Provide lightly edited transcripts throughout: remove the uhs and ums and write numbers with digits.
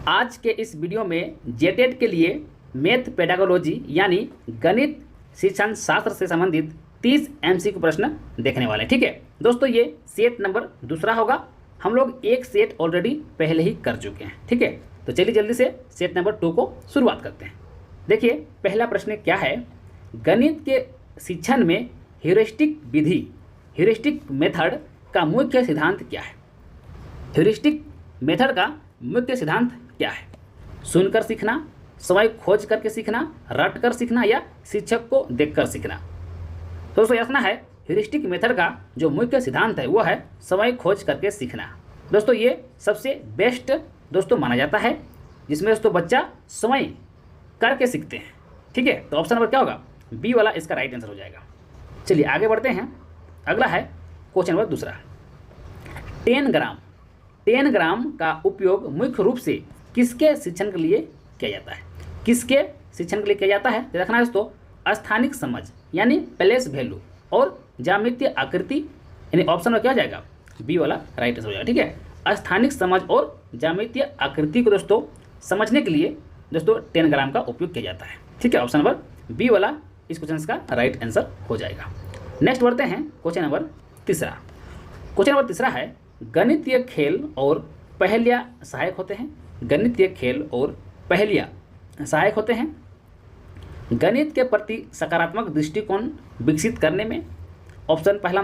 आज के इस वीडियो में जेटेट के लिए मैथ पेडागोलॉजी यानी गणित शिक्षण शास्त्र से संबंधित 30 एमसीक्यू प्रश्न देखने वाले हैं। ठीक है दोस्तों, ये सेट नंबर दूसरा होगा। हम लोग एक सेट ऑलरेडी पहले ही कर चुके हैं। ठीक है, तो चलिए जल्दी से सेट नंबर 2 को शुरुआत करते हैं। देखिए पहला प्रश्न क्या है, गणित के शिक्षण में ह्यूरिस्टिक विधि ह्यूरिस्टिक मेथड का मुख्य सिद्धांत क्या है। ह्यूरिस्टिक मेथड का मुख्य सिद्धांत क्या है? सुनकर सीखना, समय खोज करके सीखना, रट कर सीखना या शिक्षक को देखकर सीखना। तो दोस्तों रखना है ह्यूरिस्टिक मेथड का जो मुख्य सिद्धांत है वो है समय खोज करके सीखना। दोस्तों ये सबसे बेस्ट दोस्तों माना जाता है, जिसमें दोस्तों बच्चा समय करके सीखते हैं। ठीक है, तो ऑप्शन नंबर क्या होगा? बी वाला इसका राइट आंसर हो जाएगा। चलिए आगे बढ़ते हैं। अगला है क्वेश्चन नंबर दूसरा। 10 ग्राम का उपयोग मुख्य रूप से किसके शिक्षण के लिए किया जाता है? किसके शिक्षण के लिए किया जाता है? तो रखना है दोस्तों स्थानिक समझ यानी प्लेस वैल्यू और ज्यामितीय आकृति, यानी ऑप्शन में क्या हो जाएगा? बी वाला राइट आंसर हो जाएगा। ठीक है, स्थानिक समझ और ज्यामितीय आकृति को दोस्तों समझने के लिए दोस्तों 10 ग्राम का उपयोग किया जाता है। ठीक है, ऑप्शन नंबर बी वाला इस क्वेश्चन का राइट आंसर हो जाएगा। नेक्स्ट बढ़ते हैं क्वेश्चन नंबर तीसरा। क्वेश्चन नंबर तीसरा है गणितीय खेल और पहेलियाँ सहायक होते हैं। गणितीय खेल और पहेलियाँ सहायक होते हैं गणित के प्रति सकारात्मक दृष्टिकोण विकसित करने में। ऑप्शन पहला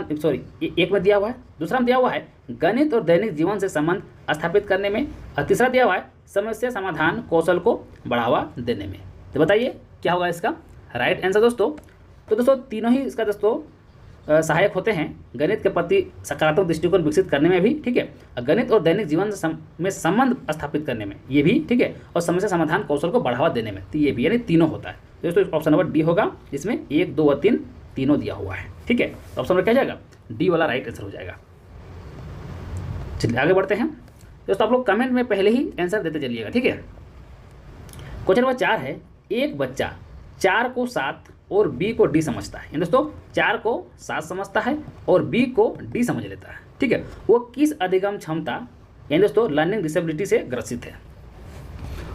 एक में दिया हुआ है, दूसरा में दिया हुआ है गणित और दैनिक जीवन से संबंध स्थापित करने में, और तीसरा दिया हुआ है समस्या समाधान कौशल को बढ़ावा देने में। तो बताइए क्या होगा इसका राइट आंसर दोस्तों? तो दोस्तों तीनों ही इसका दोस्तों सहायक होते हैं गणित के प्रति सकारात्मक दृष्टिकोण विकसित करने में भी। ठीक है, गणित और दैनिक जीवन में संबंध स्थापित करने में ये भी। ठीक है, और समस्या समाधान कौशल को बढ़ावा देने में तो ये भी, यानी तीनों होता है दोस्तों। ऑप्शन नंबर डी होगा, जिसमें 1, 2 और 3 तीनों दिया हुआ है। ठीक है, तो ऑप्शन नंबर क्या जाएगा? डी वाला राइट आंसर हो जाएगा। चलिए आगे बढ़ते हैं दोस्तों। आप लोग कमेंट में पहले ही आंसर देते चलिएगा। ठीक है, क्वेश्चन नंबर 4 है एक बच्चा 4 को 7 और बी को डी समझता है। दोस्तों 4 को 7 समझता है और बी को डी समझ लेता है। ठीक है, वो किस अधिगम क्षमता यानी दोस्तों लर्निंग डिसेबिलिटी से ग्रसित है?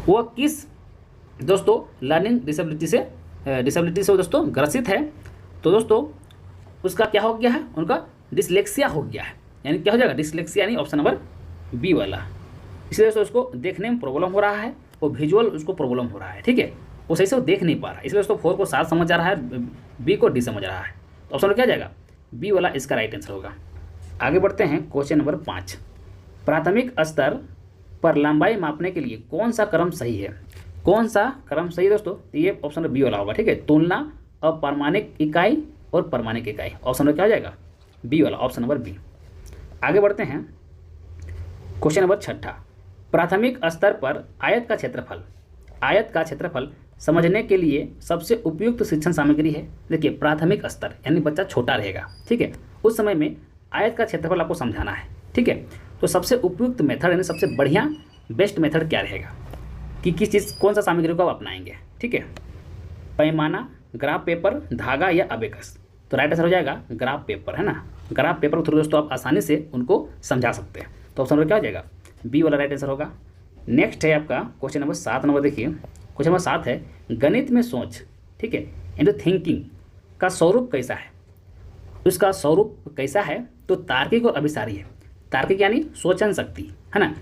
वो किस दोस्तों लर्निंग डिसेबिलिटी से दोस्तों ग्रसित है? तो दोस्तों उसका क्या हो गया है? उनका डिसलेक्सिया हो गया है। यानी क्या हो जाएगा? डिसलेक्सिया, यानी ऑप्शन नंबर बी वाला। इसलिए दोस्तों उसको देखने में प्रॉब्लम हो रहा है और विजुअल उसको प्रॉब्लम हो रहा है। ठीक है, वो सही से वो देख नहीं पा रहा है, इसलिए दोस्तों 4 को 7 समझ आ रहा है, बी को डी समझ रहा है। तो ऑप्शन क्या जाएगा? बी वाला इसका राइट आंसर होगा। आगे बढ़ते हैं क्वेश्चन नंबर 5। प्राथमिक स्तर पर लंबाई मापने के लिए कौन सा क्रम सही है? कौन सा क्रम सही है दोस्तों? तो ये ऑप्शन बी वाला होगा। ठीक है, तुलना, अपरमाणिक इकाई और परमाणिक इकाई। ऑप्शन नंबर क्या हो जाएगा? बी वाला, ऑप्शन नंबर बी। आगे बढ़ते हैं क्वेश्चन नंबर 6। प्राथमिक स्तर पर आयत का क्षेत्रफल समझने के लिए सबसे उपयुक्त शिक्षण सामग्री है। देखिए प्राथमिक स्तर यानी बच्चा छोटा रहेगा। ठीक है, उस समय में आयत का क्षेत्रफल आपको समझाना है। ठीक है, तो सबसे उपयुक्त मेथड यानी सबसे बढ़िया बेस्ट मेथड क्या रहेगा कि किस चीज़ कौन सा सामग्री को आप अपनाएंगे? ठीक है, पैमाना, ग्राफ पेपर, धागा या अबेकस। तो राइट आंसर हो जाएगा ग्राफ पेपर, है ना। ग्राफ पेपर के थ्रू दोस्तों आप आसानी से उनको समझा सकते हैं। तो ऑप्शन नंबर क्या हो जाएगा? बी वाला राइट आंसर होगा। नेक्स्ट है आपका क्वेश्चन नंबर 7 नंबर। देखिए क्वेश्चन नंबर 7 है गणित में सोच, ठीक है, यानी थिंकिंग का स्वरूप कैसा है? उसका स्वरूप कैसा है? तो तार्किक और अभिसारी है। तार्किक यानी सोचन शक्ति, है ना।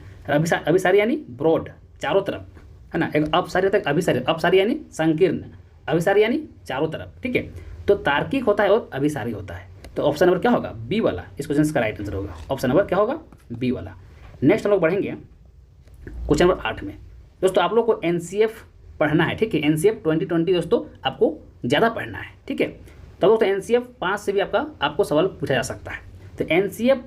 अभिसारी यानी ब्रॉड, चारों तरफ, है ना। एक अपसारी होता है, अपसारी यानी संकीर्ण, अभिसारी यानी चारों तरफ। ठीक है, तो तार्किक होता है और अभिसारी होता है। तो ऑप्शन नंबर क्या होगा? बी वाला इस क्वेश्चन का राइट आंसर होगा। ऑप्शन नंबर क्या होगा? बी वाला। नेक्स्ट हम लोग बढ़ेंगे क्वेश्चन नंबर 8 में। दोस्तों आप लोग को एनसीएफ पढ़ना है। ठीक है, एनसीएफ 2020 दोस्तों आपको ज़्यादा पढ़ना है। ठीक है, तो दोस्तों एनसीएफ 5 से भी आपको सवाल पूछा जा सकता है। तो एनसीएफ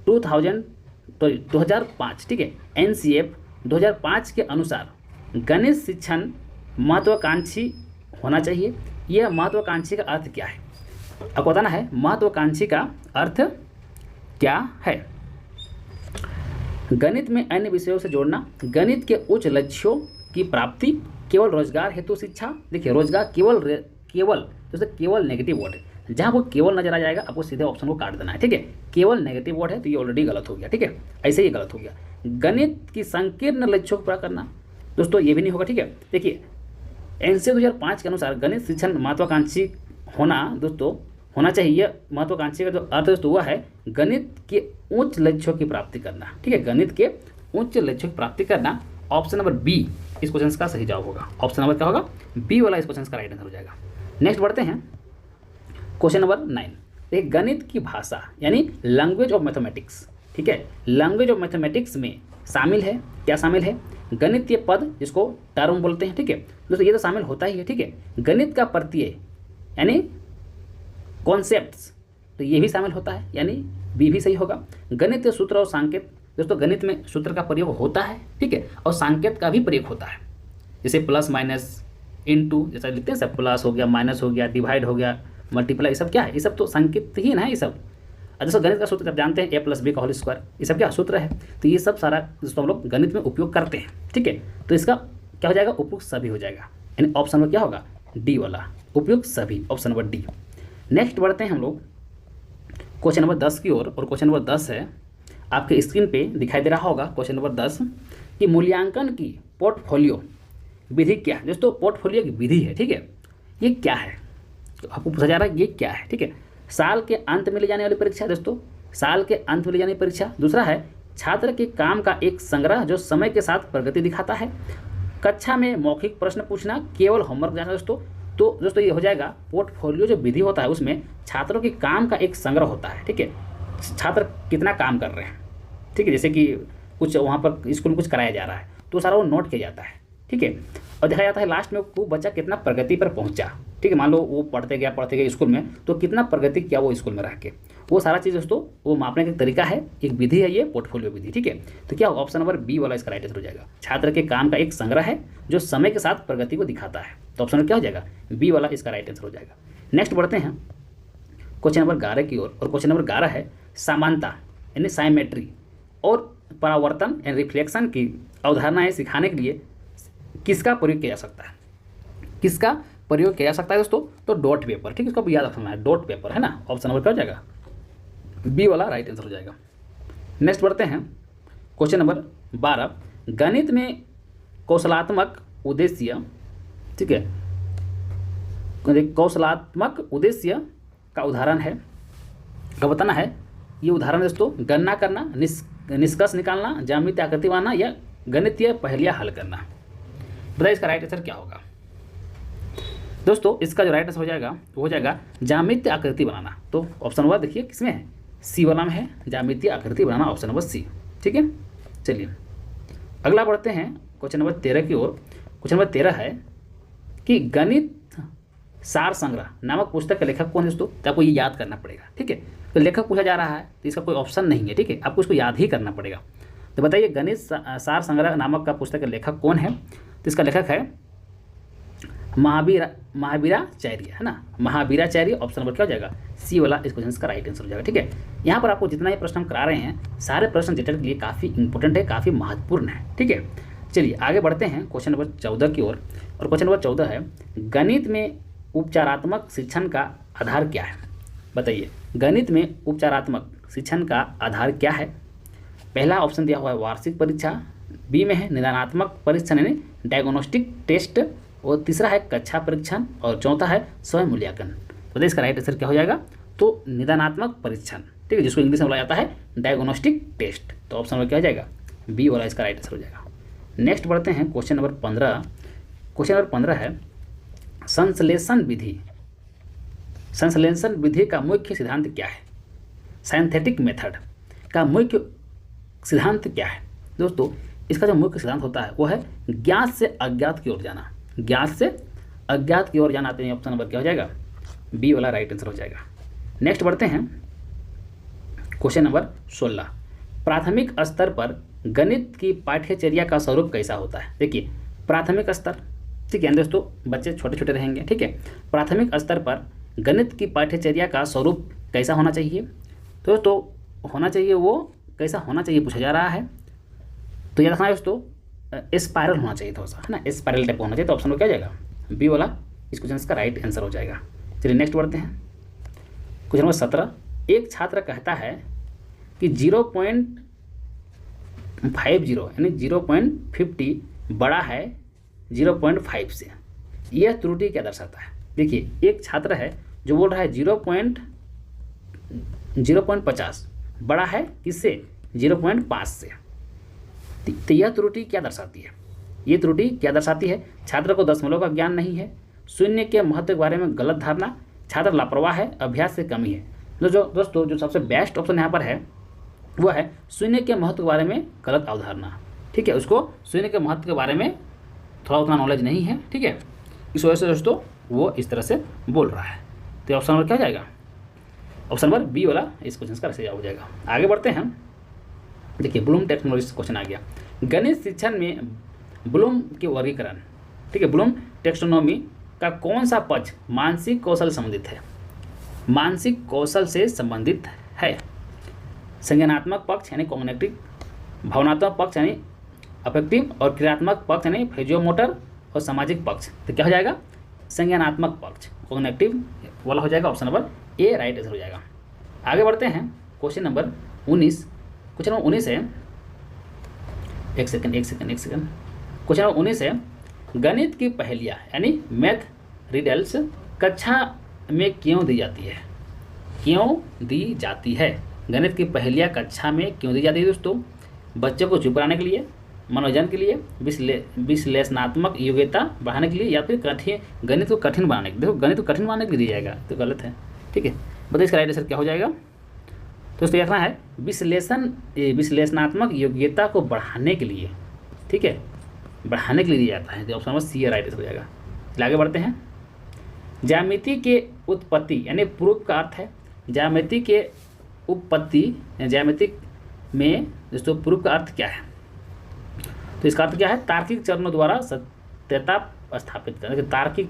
2005, ठीक है, एनसीएफ 2005 के अनुसार गणित शिक्षण महत्वाकांक्षी होना चाहिए। यह महत्वाकांक्षी का अर्थ क्या है? आपको बताना है महत्वाकांक्षी का अर्थ क्या है। गणित में अन्य विषयों से जोड़ना, गणित के उच्च लक्ष्यों की प्राप्ति, केवल रोजगार हेतु शिक्षा। देखिए रोजगार केवल दोस्तों केवल नेगेटिव वर्ड है। जहाँ आपको केवल नजर आ जाएगा आपको सीधे ऑप्शन को काट देना है, ठीक है। केवल नेगेटिव वर्ड है तो ये ऑलरेडी गलत हो गया, ठीक है, ऐसे ही गलत हो गया। गणित की संकीर्ण लक्ष्यों को पूरा करना, दोस्तों ये भी नहीं होगा, ठीक है। देखिए एनसीए 2005 के अनुसार गणित शिक्षण महत्वाकांक्षी होना, दोस्तों होना चाहिए। महत्वाकांक्षी का जो अर्थ दोस्तों हुआ है गणित के उच्च लक्ष्यों की प्राप्ति करना, ठीक है, गणित के उच्च लक्ष्यों की प्राप्ति करना। ऑप्शन नंबर बी इस क्वेश्चन का सही जवाब होगा। ऑप्शन नंबर क्या होगा? बी वाला इस क्वेश्चन का राइट आंसर हो जाएगा। नेक्स्ट बढ़ते हैं क्वेश्चन नंबर 9। एक गणित की भाषा यानी लैंग्वेज ऑफ मैथमेटिक्स, ठीक है, लैंग्वेज ऑफ मैथमेटिक्स में शामिल है, क्या शामिल है? गणितीय पद जिसको टर्म बोलते हैं, ठीक है दोस्तों, ये तो शामिल होता ही है, ठीक है। गणित का प्रत्यय यानी कॉन्सेप्ट्स, तो ये भी शामिल होता है, यानी बी भी सही होगा। गणितीय सूत्र और संकेत, दोस्तों गणित में सूत्र का प्रयोग होता है, ठीक है, और संकेत का भी प्रयोग होता है, जैसे प्लस माइनस इनटू, जैसा लिखते हैं सब, प्लस हो गया, माइनस हो गया, डिवाइड हो गया, मल्टीप्लाई, ये सब क्या है? ये सब तो संकेत ही ना है ये सब। दोस्तों गणित का सूत्र आप जानते हैं a+b², ये सब क्या सूत्र है? तो ये सब सारा दोस्तों हम लोग गणित में उपयोग करते हैं, ठीक है। तो इसका क्या हो जाएगा? उपयुक्त सभी हो जाएगा, यानी ऑप्शन नंबर क्या होगा? डी वाला, उपयुक्त सभी, ऑप्शन नंबर डी। नेक्स्ट बढ़ते हैं हम लोग क्वेश्चन नंबर 10 की ओर, और क्वेश्चन नंबर 10 है आपके स्क्रीन पे दिखाई दे रहा होगा। क्वेश्चन नंबर 10 कि मूल्यांकन की पोर्टफोलियो विधि क्या है? दोस्तों पोर्टफोलियो की विधि है, ठीक है, ये क्या है? तो आपको पूछा जा रहा है ये क्या है, ठीक है। साल के अंत में ली जाने वाली परीक्षा, दोस्तों साल के अंत में ली जाने वाली परीक्षा। दूसरा है छात्र के काम का एक संग्रह जो समय के साथ प्रगति दिखाता है। कक्षा में मौखिक प्रश्न पूछना, केवल होमवर्क जाना, दोस्तों। तो दोस्तों ये हो जाएगा पोर्टफोलियो जो विधि होता है उसमें छात्रों के काम का एक संग्रह होता है, ठीक है, छात्र कितना काम कर रहे हैं, ठीक है, जैसे कि कुछ वहाँ पर स्कूल में कुछ कराया जा रहा है तो सारा वो नोट किया जाता है, ठीक है, और देखा जाता है लास्ट में वो बच्चा कितना प्रगति पर पहुंचा, ठीक है। मान लो वो पढ़ते गया स्कूल में तो कितना प्रगति किया वो स्कूल में रह के, वो सारा चीज़ दोस्तों वो मापने का तरीका है, एक विधि है ये पोर्टफोलियो विधि, ठीक है। तो क्या ऑप्शन नंबर बी वाला इसका राइट आंसर हो जाएगा। छात्र के काम का एक संग्रह है जो समय के साथ प्रगति को दिखाता है, तो ऑप्शन क्या हो जाएगा? बी वाला इसका राइट आंसर हो जाएगा। नेक्स्ट बढ़ते हैं क्वेश्चन नंबर 11 की ओर, और क्वेश्चन नंबर 11 है समानता यानी साइमेट्री और परावर्तन एंड रिफ्लेक्शन की अवधारणाएं सिखाने के लिए किसका प्रयोग किया जा सकता है? किसका प्रयोग किया जा सकता है दोस्तों? तो डॉट पेपर, ठीक है, इसको याद रखना है, डॉट पेपर है ना, ऑप्शन नंबर क्या हो जाएगा? बी वाला राइट आंसर हो जाएगा। नेक्स्ट बढ़ते हैं क्वेश्चन नंबर 12। गणित में कौशलात्मक उद्देश्य, ठीक है, कौशलात्मक उद्देश्य का उदाहरण है, क्या बताना है? ये उदाहरण दोस्तों गणना करना, निष्कर्ष निकालना, ज्यामितीय आकृति बनाना या गणितीय पहेलियां हल करना। बताइए इसका राइट आंसर क्या होगा? दोस्तों इसका जो राइट आंसर हो जाएगा वो हो जाएगा ज्यामितीय आकृति बनाना। तो ऑप्शन नंबर देखिए किसमें है? सी वाला में है, ज्यामितीय आकृति बनाना, ऑप्शन नंबर सी, ठीक है। चलिए अगला बढ़ते हैं क्वेश्चन नंबर 13 की ओर। क्वेश्चन नंबर 13 है कि गणित सार संग्रह नामक पुस्तक का लेखक कौन है दोस्तों? तो आपको ये याद करना पड़ेगा, ठीक है। तो लेखक पूछा जा रहा है तो इसका कोई ऑप्शन नहीं है, ठीक है, आपको इसको याद ही करना पड़ेगा। तो बताइए गणित सार संग्रह नामक का पुस्तक का लेखक कौन है? तो इसका लेखक है महावीराचार्य, है ना, महावीराचार्य, ऑप्शन नंबर क्या हो जाएगा? सी वाला इस क्वेश्चन का राइट आंसर हो जाएगा, ठीक है। यहाँ पर आपको जितना ही प्रश्न हम करा रहे हैं सारे प्रश्न जेटर के लिए काफ़ी इंपॉर्टेंट है, काफ़ी महत्वपूर्ण है, ठीक है। चलिए आगे बढ़ते हैं क्वेश्चन नंबर 14 की ओर, और क्वेश्चन नंबर 14 है गणित में उपचारात्मक शिक्षण का आधार क्या है? बताइए गणित में उपचारात्मक शिक्षण का आधार क्या है? पहला ऑप्शन दिया हुआ है वार्षिक परीक्षा, बी में है निदानात्मक परीक्षण यानी डायग्नोस्टिक टेस्ट, और तीसरा है कक्षा परीक्षण, और चौथा है स्वयं मूल्यांकन। बताइए इसका राइट आंसर क्या हो जाएगा? तो निदानात्मक परीक्षण, ठीक है, जिसको इंग्लिश में बोला जाता है डायग्नोस्टिक टेस्ट, तो ऑप्शन नंबर क्या हो जाएगा? बी वाला इसका राइट आंसर हो जाएगा। नेक्स्ट बढ़ते हैं क्वेश्चन नंबर 15। क्वेश्चन नंबर 15 है संश्लेषण विधि। संश्लेषण विधि का मुख्य सिद्धांत क्या है? साइंथेटिक मेथड का मुख्य सिद्धांत क्या है? दोस्तों इसका जो मुख्य सिद्धांत होता है वो है ज्ञात से अज्ञात की ओर जाना, ज्ञात से अज्ञात की ओर जाना। तो ऑप्शन नंबर क्या हो जाएगा? बी वाला राइट आंसर हो जाएगा। नेक्स्ट बढ़ते हैं क्वेश्चन नंबर 16। प्राथमिक स्तर पर गणित की पाठ्यचर्या का स्वरूप कैसा होता है? देखिए प्राथमिक स्तर, ठीक है दोस्तों, बच्चे छोटे छोटे रहेंगे, ठीक है। प्राथमिक स्तर पर गणित की पाठ्यचर्या का स्वरूप कैसा होना चाहिए? तो दोस्तों होना चाहिए वो कैसा होना चाहिए पूछा जा रहा है, तो याद रखना है दोस्तों स्पाइरल होना चाहिए थोड़ा सा, है ना, स्पाइरल टाइप होना चाहिए। तो ऑप्शन में क्या हो जाएगा? बी वाला इस क्वेश्चन का राइट आंसर हो जाएगा। चलिए नेक्स्ट बढ़ते हैं क्वेश्चन नंबर 17, एक छात्र कहता है कि 0.50 यानी 0.50 बड़ा है 0.5 से। यह त्रुटि क्या दर्शाता है? देखिए, एक छात्र है जो बोल रहा है 0.50 बड़ा है किससे? 0.5 से। तो यह त्रुटि क्या दर्शाती है? ये त्रुटि क्या दर्शाती है? छात्र को दशमलव का ज्ञान नहीं है, शून्य के महत्व के बारे में गलत धारणा, छात्र लापरवाह है, अभ्यास से कमी है। दोस्तों जो सबसे बेस्ट ऑप्शन यहाँ पर है वो है शून्य के महत्व के बारे में गलत अवधारणा। ठीक है, उसको शून्य के महत्व के बारे में थोड़ा उतना नॉलेज नहीं है। ठीक है, इस वजह से दोस्तों वो इस तरह से बोल रहा है। तो ऑप्शन नंबर क्या हो जाएगा? ऑप्शन नंबर बी वाला इस क्वेश्चन का सही हो जाएगा। आगे बढ़ते हैं। देखिए, ब्लूम टेक्नोलॉजी से क्वेश्चन आ गया। गणित शिक्षण में ब्लूम के वर्गीकरण, ठीक है, ब्लूम टेक्सोनोमी का कौन सा पक्ष मानसिक कौशल संबंधित है? मानसिक कौशल से संबंधित है। संज्ञानात्मक पक्ष यानी कॉग्निटिव, भावनात्मक पक्ष यानी अफेक्टिव, और क्रियात्मक पक्ष यानी फिजियोमोटर, और सामाजिक पक्ष। तो क्या हो जाएगा? संज्ञानात्मक पक्ष, कॉग्निटिव वाला हो जाएगा। Option number A right answer हो जाएगा। आगे बढ़ते हैं। Question number 19। क्वेश्चन नंबर 19 है, एक सेकंड। क्वेश्चन नंबर 19 है, गणित की पहेलियाँ यानी मैथ रिडल्स कक्षा में क्यों दी जाती है? क्यों दी जाती है? गणित की पहेलियाँ कक्षा में क्यों दी जाती है दोस्तों? बच्चों को चुप कराने के लिए, मनोरंजन के लिए, विश्लेषणात्मक योग्यता बढ़ाने के लिए, या फिर गणित को कठिन बनाने के लिए। देखो, गणित को कठिन बनाने के लिए दिया जाएगा तो गलत है। ठीक है, बताइए इसका राइट आंसर क्या हो जाएगा? दोस्तों देखना है विश्लेषणात्मक योग्यता को बढ़ाने के लिए। ठीक है, बढ़ाने के लिए दिया जाता है। तो option number C right answer हो जाएगा। चलिए आगे बढ़ते हैं। ज्यामिति के उत्पत्ति यानी प्रूफ का अर्थ है ज्यामिति के उत्पत्ति, ज्यामिति में दोस्तों प्रूफ का अर्थ क्या है? तो इसका अर्थ क्या है? तार्किक चरणों द्वारा सत्यता स्थापित करना। तार्किक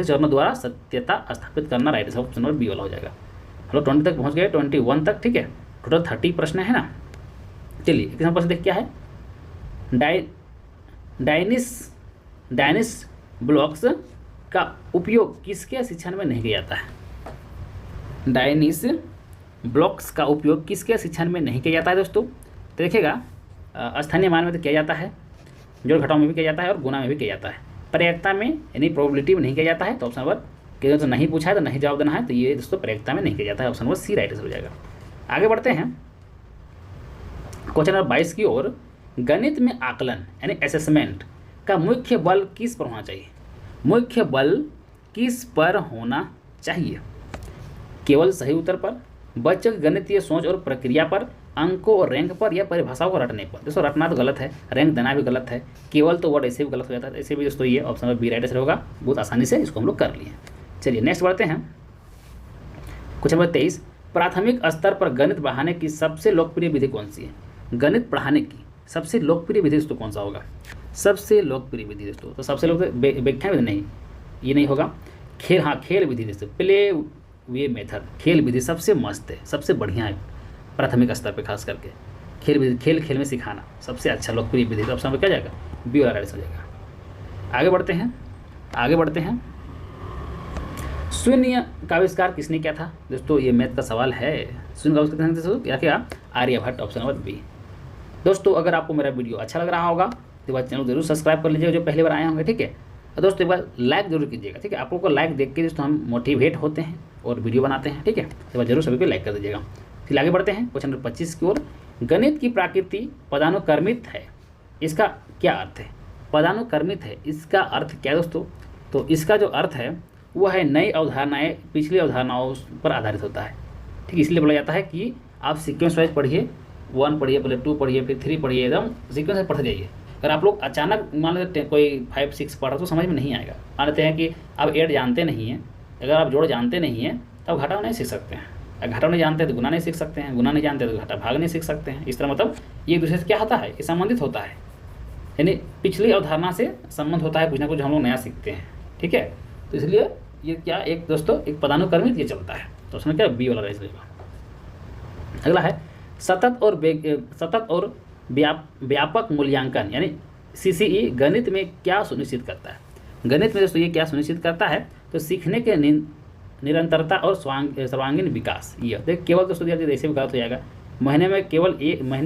चरणों द्वारा सत्यता स्थापित करना right answer option number B वाला हो जाएगा। हम लोग 20 तक पहुंच गए, 21 तक। ठीक है, टोटल 30 प्रश्न है ना। चलिए एक प्रश्न देख क्या है। डायनिस ब्लॉक्स का उपयोग किसके शिक्षण में नहीं किया जाता है? डायनिस ब्लॉक्स का उपयोग किसके शिक्षण में नहीं किया जाता है दोस्तों? तो देखिएगा, स्थानीय मान में तो किया जाता है, जोड़ घटाव में भी किया जाता है, और गुणा में भी किया जाता है। प्रयोक्ता में यानी प्रोबेबिलिटी में नहीं किया जाता है। तो ऑप्शन नंबर के तो नहीं पूछा है तो नहीं जवाब देना है। तो ये दोस्तों प्रयोक्ता में नहीं किया जाता है। Option number C right answer हो जाएगा। आगे बढ़ते हैं क्वेश्चन नंबर 22 की ओर। गणित में आकलन यानी असेसमेंट का मुख्य बल किस पर होना चाहिए? मुख्य बल किस पर होना चाहिए? केवल सही उत्तर पर, बच्चों की गणितीय सोच और प्रक्रिया पर, अंकों और रैंक पर, या परिभाषाओं को रटने पर? दोस्तों रटना तो गलत है, रैंक देना भी गलत है, केवल तो वर्ड ऐसे भी गलत हो जाता है। ऐसे भी दोस्तों ये option number B right answer होगा। बहुत आसानी से इसको हम लोग कर लिए। चलिए नेक्स्ट बढ़ते हैं। Question number 23। प्राथमिक स्तर पर गणित बढ़ाने की सबसे लोकप्रिय विधि कौन सी है? गणित पढ़ाने की सबसे लोकप्रिय विधि दोस्तों कौन सा होगा? सबसे लोकप्रिय विधि दोस्तों, तो सबसे लोकप्रिय व्याख्या विधि नहीं, ये नहीं होगा। खेल विधि दोस्तों, प्ले वे मेथड, खेल विधि सबसे मस्त है, सबसे बढ़िया है प्राथमिक स्तर पे खास करके। खेल विधि, खेल में सिखाना सबसे अच्छा लोकप्रिय विधि। तो ऑप्शन में क्या जाएगा? बी वाला राइट हो जाएगा। आगे बढ़ते हैं। शून्य का आविष्कार किसने किया था? दोस्तों ये मैथ का सवाल है। शून्य का आविष्कार किसने क्या किया? आर्यभट्ट। Option number B. दोस्तों अगर आपको मेरा वीडियो अच्छा लग रहा होगा तो बात चैनल जरूर सब्सक्राइब कर लीजिएगा जो पहली बार आए होंगे। ठीक है, और दोस्तों एक बार लाइक जरूर कीजिएगा। ठीक है, आप लोगों को लाइक देख के दोस्तों हम मोटिवेट होते हैं और वीडियो बनाते हैं। ठीक है, एक बार जरूर सभी को लाइक कर दीजिएगा। फिर आगे बढ़ते हैं क्वेश्चन नंबर 25 की ओर। गणित की प्रकृति पदानुक्रमित है, इसका क्या अर्थ है? पदानुक्रमित है, इसका अर्थ क्या है दोस्तों? तो इसका जो अर्थ है वह है नई अवधारणाएं पिछली अवधारणाओं पर आधारित होता है। ठीक, इसलिए बोला जाता है कि आप सीक्वेंस वाइज पढ़िए, 1 पढ़िए, पहले 2 पढ़िए, फिर 3 पढ़िए, एकदम सीक्वेंस वाइज पढ़ते जाइए। अगर आप लोग अचानक मान लेते हैं कोई 5, 6 पढ़ा तो समझ में नहीं आएगा। मान लेते हैं कि आप ऐड जानते नहीं हैं, अगर आप जोड़ जानते नहीं हैं तब घटाव नहीं सीख सकते हैं, अगर घटाव नहीं जानते तो गुना नहीं सीख सकते हैं, गुना नहीं जानते तो घटा भाग नहीं सीख सकते हैं। इस तरह मतलब ये एक दूसरे से क्या होता है? ये संबंधित होता है, यानी पिछली अवधारणा से संबंध होता है, कुछ ना कुछ हम लोग नया सीखते हैं। ठीक है, तो इसलिए ये क्या एक दोस्तों एक पदानुक्रमित ये चलता है। तो उसमें क्या बी वाला राइट रहेगा। अगला है सतत और व्यापक मूल्यांकन यानी CCE गणित में क्या सुनिश्चित करता है? गणित में दोस्तों ये क्या सुनिश्चित करता है? तो सीखने के निरंतरता और सर्वांगीण विकास। ये देख केवल दोस्तों दिया ऐसे भी गलत हो जाएगा। महीने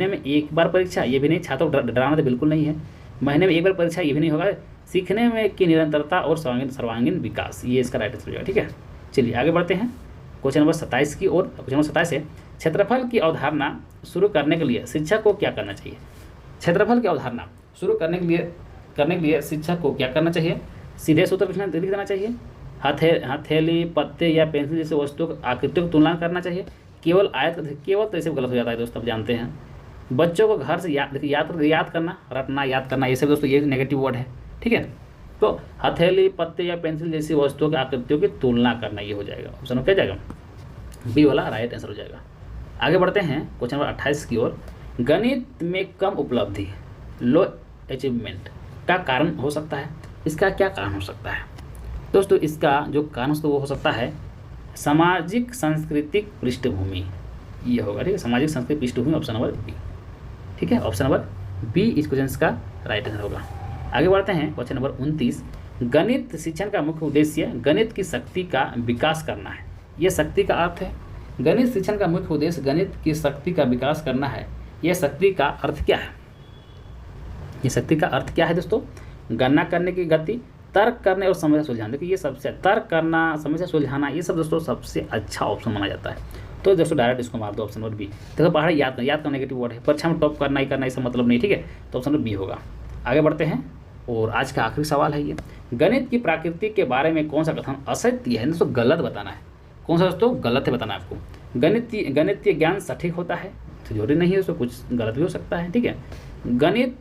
में एक बार परीक्षा, ये भी नहीं, छात्रों को डराना तो बिल्कुल नहीं है। महीने में एक बार परीक्षा, ये भी नहीं होगा। सीखने में की निरंतरता और सर्वांगीण विकास, ये इसका राइट आंसर हो जाएगा। ठीक है, चलिए आगे बढ़ते हैं क्वेश्चन नंबर 27 की ओर। क्वेश्चन नंबर 27 है, क्षेत्रफल की अवधारणा शुरू करने के लिए शिक्षक को क्या करना चाहिए। क्षेत्रफल की अवधारणा शुरू करने के लिए शिक्षक को क्या करना चाहिए। सीधे सूत्र लिख देना चाहिए, हथेली, पत्ते या पेंसिल जैसे वस्तुओं आकृतियों की तुलना करना चाहिए, केवल तो ऐसे गलत हो जाता है दोस्तों, आप जानते हैं। बच्चों को घर से याद करना, रटना, याद करना, ये सब दोस्तों ये नेगेटिव वर्ड है। ठीक है, तो हथेली, पत्ते या पेंसिल जैसी वस्तुओं की आकृतियों की तुलना करना, ये हो जाएगा। ऑप्शन क्या जाएगा, बी वाला राइट आंसर हो जाएगा। आगे बढ़ते हैं क्वेश्चन नंबर 28 की ओर। गणित में कम उपलब्धि, लो अचीवमेंट का कारण हो सकता है। इसका क्या कारण हो सकता है दोस्तों। इसका जो कारण वो हो सकता है सामाजिक सांस्कृतिक पृष्ठभूमि, ये होगा। ठीक है, सामाजिक सांस्कृतिक पृष्ठभूमि, ऑप्शन नंबर बी। ठीक है, ऑप्शन नंबर बी इस क्वेश्चन का राइट आंसर होगा। आगे बढ़ते हैं क्वेश्चन नंबर 29। गणित शिक्षण का मुख्य उद्देश्य गणित की शक्ति का विकास करना है। यह शक्ति का अर्थ है। गणित शिक्षण का मुख्य उद्देश्य गणित की शक्ति का विकास करना है। यह शक्ति का अर्थ क्या है। ये शक्ति का अर्थ क्या है दोस्तों। गणना करने की गति, तर्क करने और समस्या सुलझाने। देखिए ये सबसे तर्क करना, समस्या सुलझाना, ये सब दोस्तों सबसे अच्छा ऑप्शन माना जाता है। तो दोस्तों डायरेक्ट इसको मार दो, ऑप्शन नंबर बी। देखो पढ़ाई याद करना नेगेटिव वर्ड है, परीक्षा में टॉप करना ही करना, इसका मतलब नहीं। ठीक है, तो ऑप्शन नंबर बी होगा। आगे बढ़ते हैं और आज का आखिरी सवाल है ये, गणित की प्रकृति के बारे में कौन सा कथन असत्य है दोस्तों, गलत बताना है। कौन सा दोस्तों गलत है बताना है आपको। गणितीय ज्ञान सटीक होता है, तो जरूरी नहीं है दोस्तों, कुछ गलत भी हो सकता है। ठीक है, गणित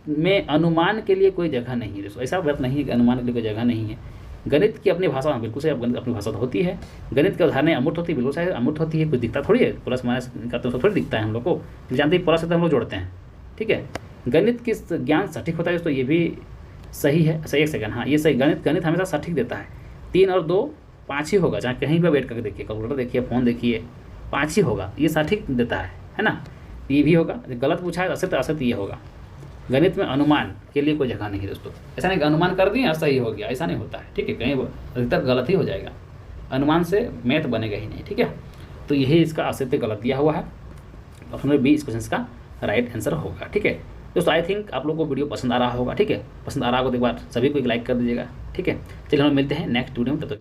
में अनुमान के लिए कोई जगह नहीं है दोस्तों, ऐसा बात नहीं है कि अनुमान के लिए कोई जगह नहीं है। गणित की अपनी भाषा, बिल्कुल सही, गणित अपनी भाषा तो होती है। गणित की अवधारणाएं अमूर्त होती है, बिल्कुल सही अमूर्त होती है, कुछ दिखता थोड़ी है। प्लस माइनस करते हैं थोड़ी दिखता है हम लोग को, जानते हैं प्लस से तो हम लोग जोड़ते हैं। ठीक है, गणित की ज्ञान सटीक होता है दोस्तों, ये भी सही है। सही, एक सेकंड, हाँ ये सही, गणित हमेशा सटीक देता है। 3 और 2 5 ही होगा, चाहे कहीं पर बैठ करके देखिए, कैलकुलेटर देखिए, फ़ोन देखिए, 5 ही होगा, ये सटीक देता है ना। ये भी होगा, गलत पूछा है असत्य ये होगा। गणित में अनुमान के लिए कोई जगह नहीं है दोस्तों, ऐसा नहीं कि अनुमान कर दिए सही हो गया, ऐसा नहीं होता है। ठीक है, कहीं अधिकतर गलत ही हो जाएगा, अनुमान से मैथ बनेगा ही नहीं। ठीक है, तो यही इसका असत्य गलत दिया हुआ है। ऑप्शन नंबर बी इस क्वेश्चन का राइट आंसर होगा। ठीक है दोस्तों, आई थिंक आप लोगों को वीडियो पसंद आ रहा होगा। ठीक है, पसंद आ रहा होगा तो एक बार सभी को एक लाइक कर दीजिएगा। ठीक है, चलिए हम मिलते हैं नेक्स्ट वीडियो में, तब तक